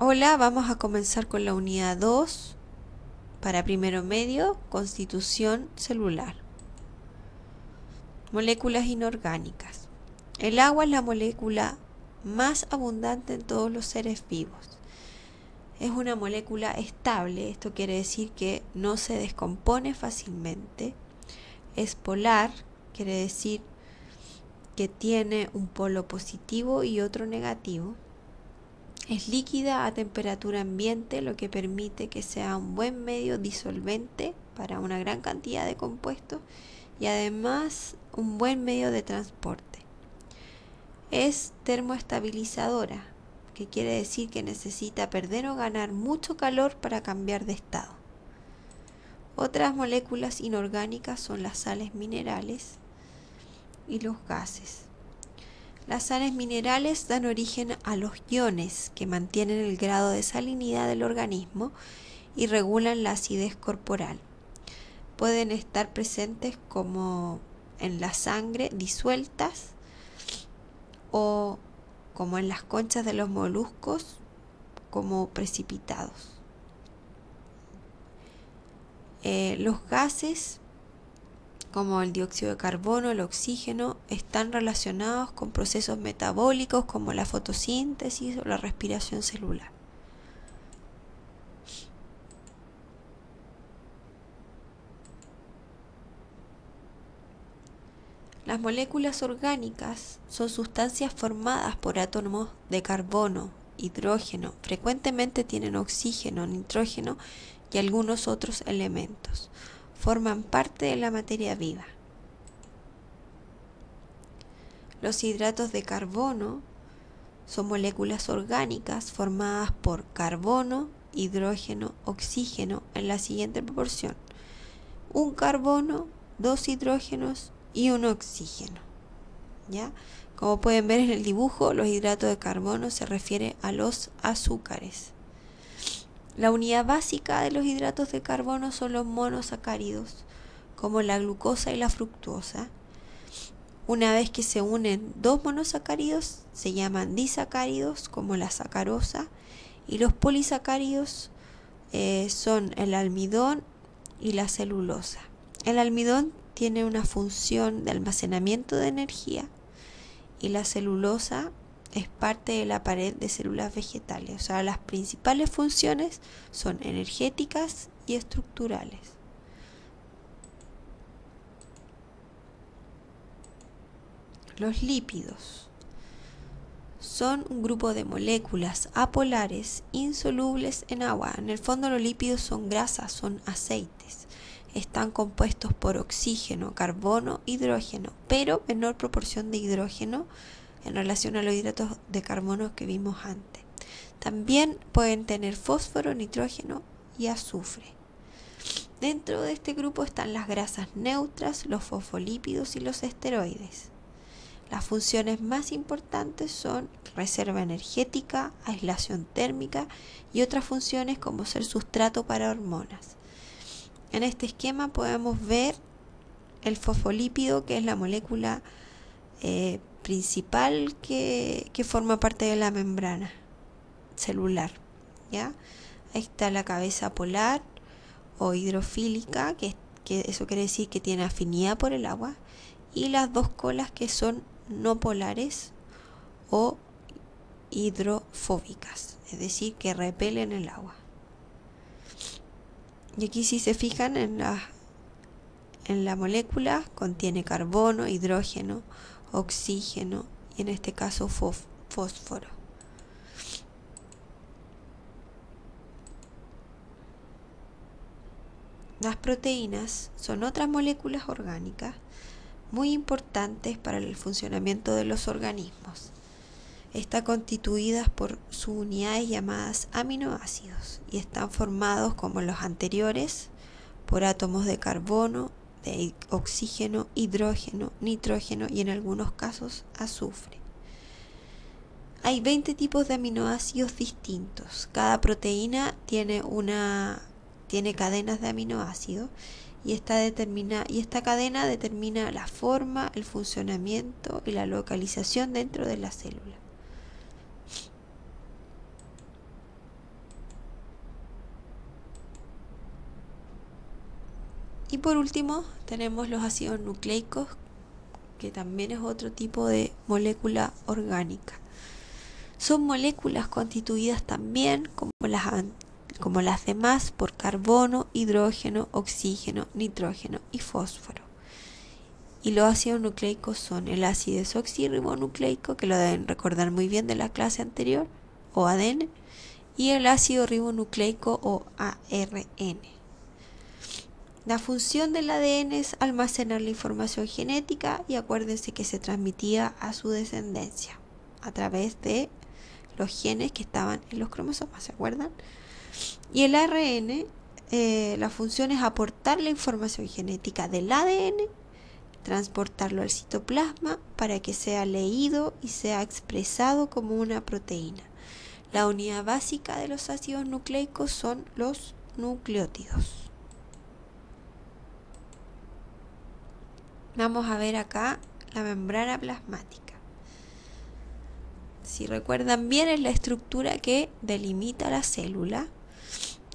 Hola, vamos a comenzar con la unidad 2 para primero medio, constitución celular. Moléculas inorgánicas. El agua es la molécula más abundante en todos los seres vivos. Es una molécula estable, esto quiere decir que no se descompone fácilmente. Es polar, quiere decir que tiene un polo positivo y otro negativo. Es líquida a temperatura ambiente, lo que permite que sea un buen medio disolvente para una gran cantidad de compuestos y además un buen medio de transporte. Es termoestabilizadora, que quiere decir que necesita perder o ganar mucho calor para cambiar de estado. Otras moléculas inorgánicas son las sales minerales y los gases. Las sales minerales dan origen a los iones que mantienen el grado de salinidad del organismo y regulan la acidez corporal. Pueden estar presentes como en la sangre disueltas o como en las conchas de los moluscos como precipitados. Los gases como el dióxido de carbono, el oxígeno, están relacionados con procesos metabólicos como la fotosíntesis o la respiración celular. Las moléculas orgánicas son sustancias formadas por átomos de carbono, hidrógeno, frecuentemente tienen oxígeno, nitrógeno y algunos otros elementos. Forman parte de la materia viva. Los hidratos de carbono son moléculas orgánicas formadas por carbono, hidrógeno, oxígeno en la siguiente proporción: un carbono, dos hidrógenos y un oxígeno. ¿Ya? Como pueden ver en el dibujo, los hidratos de carbono se refiere a los azúcares. La unidad básica de los hidratos de carbono son los monosacáridos, como la glucosa y la fructosa. Una vez que se unen dos monosacáridos, se llaman disacáridos, como la sacarosa, y los polisacáridos son el almidón y la celulosa. El almidón tiene una función de almacenamiento de energía y la celulosa es parte de la pared de células vegetales. O sea, las principales funciones son energéticas y estructurales. Los lípidos son un grupo de moléculas apolares insolubles en agua. En el fondo los lípidos son grasas, son aceites. Están compuestos por oxígeno, carbono, hidrógeno, pero menor proporción de hidrógeno en relación a los hidratos de carbono que vimos antes. También pueden tener fósforo, nitrógeno y azufre. Dentro de este grupo están las grasas neutras, los fosfolípidos y los esteroides. Las funciones más importantes son reserva energética, aislación térmica y otras funciones como ser sustrato para hormonas. En este esquema podemos ver el fosfolípido, que es la molécula principal que forma parte de la membrana celular. ¿Ya? Ahí está la cabeza polar o hidrofílica, que eso quiere decir que tiene afinidad por el agua, y las dos colas que son no polares o hidrofóbicas, es decir, que repelen el agua. Y aquí, si se fijan en la molécula, contiene carbono, hidrógeno, oxígeno y en este caso fósforo. Las proteínas son otras moléculas orgánicas muy importantes para el funcionamiento de los organismos. Están constituidas por subunidades llamadas aminoácidos y están formados, como los anteriores, por átomos de carbono, de oxígeno, hidrógeno, nitrógeno y en algunos casos azufre. Hay 20 tipos de aminoácidos distintos. Cada proteína tiene cadenas de aminoácidos y esta cadena determina la forma, el funcionamiento y la localización dentro de la célula. Y por último tenemos los ácidos nucleicos, que también es otro tipo de molécula orgánica. Son moléculas constituidas también, como las demás, por carbono, hidrógeno, oxígeno, nitrógeno y fósforo. Y los ácidos nucleicos son el ácido desoxirribonucleico, que lo deben recordar muy bien de la clase anterior, o ADN, y el ácido ribonucleico o ARN. La función del ADN es almacenar la información genética, y acuérdense que se transmitía a su descendencia a través de los genes que estaban en los cromosomas, ¿se acuerdan? Y el ARN, la función es aportar la información genética del ADN, transportarlo al citoplasma para que sea leído y sea expresado como una proteína. La unidad básica de los ácidos nucleicos son los nucleótidos. Vamos a ver acá la membrana plasmática. Si recuerdan bien, es la estructura que delimita la célula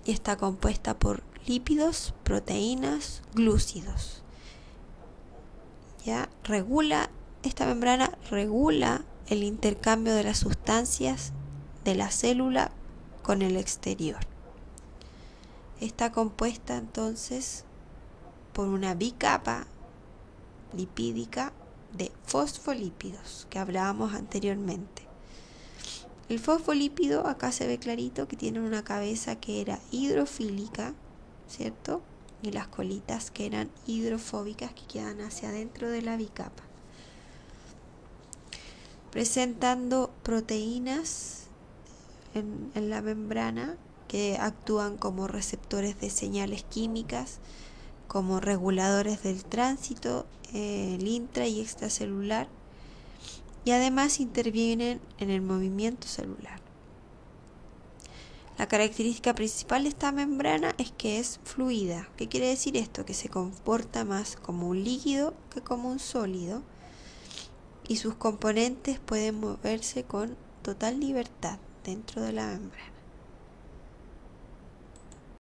y está compuesta por lípidos, proteínas, glúcidos. ¿Ya? Esta membrana regula el intercambio de las sustancias de la célula con el exterior. Está compuesta entonces por una bicapa lipídica de fosfolípidos que hablábamos anteriormente. El fosfolípido, acá se ve clarito que tiene una cabeza que era hidrofílica, ¿cierto? Y las colitas que eran hidrofóbicas, que quedan hacia adentro de la bicapa, presentando proteínas en la membrana que actúan como receptores de señales químicas, como reguladores del tránsito, el intra y extracelular, y además intervienen en el movimiento celular. La característica principal de esta membrana es que es fluida. ¿Qué quiere decir esto? Que se comporta más como un líquido que como un sólido, y sus componentes pueden moverse con total libertad dentro de la membrana.